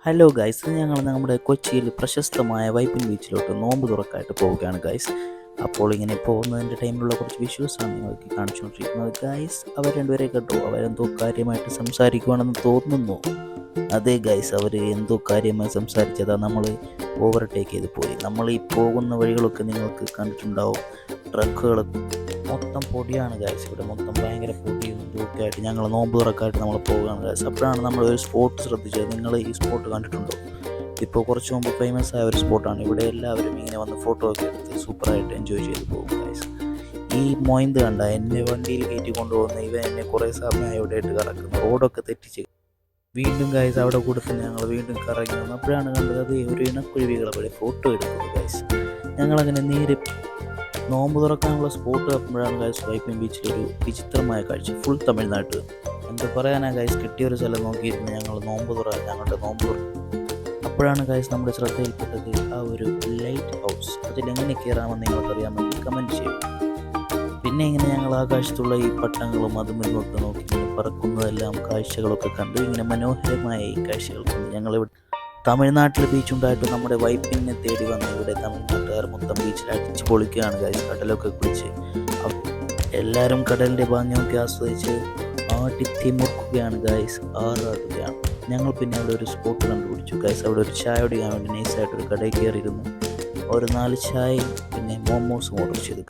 Hello guys, ഞങ്ങൾ നമ്മുടെ കൊച്ചിയിൽ പ്രശസ്തമായ വൈപ്പിൻ ബീച്ചിലോട്ട് നോമ്പ് തുറക്കായിട്ട് പോവുകയാണ് ഗൈസ്. അപ്പോൾ ഇങ്ങനെ പോകുന്നതിൻ്റെ ടൈമിലുള്ള കുറച്ച് വിഷ്വൽസാണ് നിങ്ങൾക്ക് കാണിച്ചുകൊണ്ടിരിക്കുന്നത് ഗൈസ്. അവർ രണ്ടുപേരെ കണ്ടു, അവരെന്തോ കാര്യമായിട്ട് സംസാരിക്കുവാണെന്ന് തോന്നുന്നു. അതെ ഗൈസ്, അവർ എന്തോ കാര്യമായി സംസാരിച്ചതാണ് നമ്മൾ ഓവർടേക്ക് ചെയ്ത് പോയി. നമ്മൾ ഈ പോകുന്ന വഴികളൊക്കെ നിങ്ങൾക്ക് കണ്ടിട്ടുണ്ടാവും. ട്രക്കുകളൊക്കെ മൊത്തം പൊടിയാണ് ഗൈസ്, ഇവിടെ മൊത്തം ഭയങ്കര പൊടിയും ഇതൊക്കെ ആയിട്ട് ഞങ്ങൾ നോമ്പ് തുറക്കായിട്ട് നമ്മൾ പോവുകയാണ് ഗൈസ്. അപ്പോഴാണ് നമ്മൾ ഒരു സ്പോട്ട് ശ്രദ്ധിച്ചത്. നിങ്ങൾ ഈ സ്പോട്ട് കണ്ടിട്ടുണ്ടോ? ഇപ്പോൾ കുറച്ച് മുമ്പ് ഫേമസ് ആയ ഒരു സ്പോട്ടാണ്. ഇവിടെ എല്ലാവരും ഇങ്ങനെ വന്ന് ഫോട്ടോ ഒക്കെ എടുത്ത് സൂപ്പറായിട്ട് എൻജോയ് ചെയ്ത് പോകും ഗൈസ്. ഈ മൊയ്ന്ത് കണ്ട എന്നെ വണ്ടിയിൽ കയറ്റി കൊണ്ടുപോകുന്ന ഇവ എന്നെ കുറേ സമയമായി ഇവിടെ ആയിട്ട് കറക്കുന്നു, റോഡൊക്കെ തെറ്റിച്ച്. വീണ്ടും ഗൈസ് അവിടെ കൂടെ തന്നെ ഞങ്ങൾ വീണ്ടും കറങ്ങി വന്നു. അപ്പോഴാണ് കണ്ടത് അത് ഒരു ഇണക്കുരുവികൾ അവിടെ ഫോട്ടോ എടുക്കുന്നത് ഗൈസ്. ഞങ്ങളങ്ങനെ നേരെ നോമ്പ് തുറക്കാനുള്ള സ്പോട്ട് തപ്പുമ്പോഴാണ് ഗൈസ് വൈപ്പിൻ ബീച്ചിലൊരു വിചിത്രമായ കാഴ്ച. ഫുൾ തമിഴ്നാട്ട് എന്താ പറയാനാ ഗൈസ്, കിട്ടിയൊരു സ്ഥലം നോക്കിയിരുന്നു ഞങ്ങൾ ഞങ്ങളുടെ നോമ്പ് തുറ. അപ്പോഴാണ് ഗൈസ് നമ്മുടെ ശ്രദ്ധയിൽപ്പെട്ടത് ആ ഒരു ലൈറ്റ് ഹൗസ്. അതിലെങ്ങനെ കയറാമെന്ന് നിങ്ങൾക്കറിയാമെങ്കിൽ കമൻറ്റ് ചെയ്യും. പിന്നെ ഇങ്ങനെ ഞങ്ങൾ ആകാശത്തുള്ള ഈ പട്ടങ്ങളും അതും ഇങ്ങോട്ട് നോക്കി ഇങ്ങനെ പറക്കുന്നതെല്ലാം കാഴ്ചകളൊക്കെ കണ്ട് ഇങ്ങനെ മനോഹരമായ ഈ കാഴ്ചകൾ കണ്ട് ഞങ്ങളിവിടെ തമിഴ്നാട്ടിൽ ബീച്ചുണ്ടായിട്ട് നമ്മുടെ വൈപ്പിനെ തേടി വന്ന് ഇവിടെ തമിഴ്നാട്ടുകാർ മൊത്തം ബീച്ചിൽ അടിച്ച് പൊളിക്കുകയാണ് ഗൈസ്. കടലൊക്കെ കുളിച്ച് എല്ലാവരും കടലിൻ്റെ ഭംഗിയൊക്കെ ആസ്വദിച്ച് ആട്ടിത്തിമുറുക്കുകയാണ് ഗൈസ്, ആറാടുകയാണ്. ഞങ്ങൾ പിന്നെ അവിടെ ഒരു സ്പോട്ട് കണ്ടുപിടിച്ചു ഗൈസ്. അവിടെ ഒരു ചായ കുടിക്കാൻ വേണ്ടി നൈസായിട്ടൊരു കടയിൽ കയറിയിരുന്നു. ഒരു 4 ചായയും പിന്നെ മോമോസും ഓർഡർ ചെയ്തു.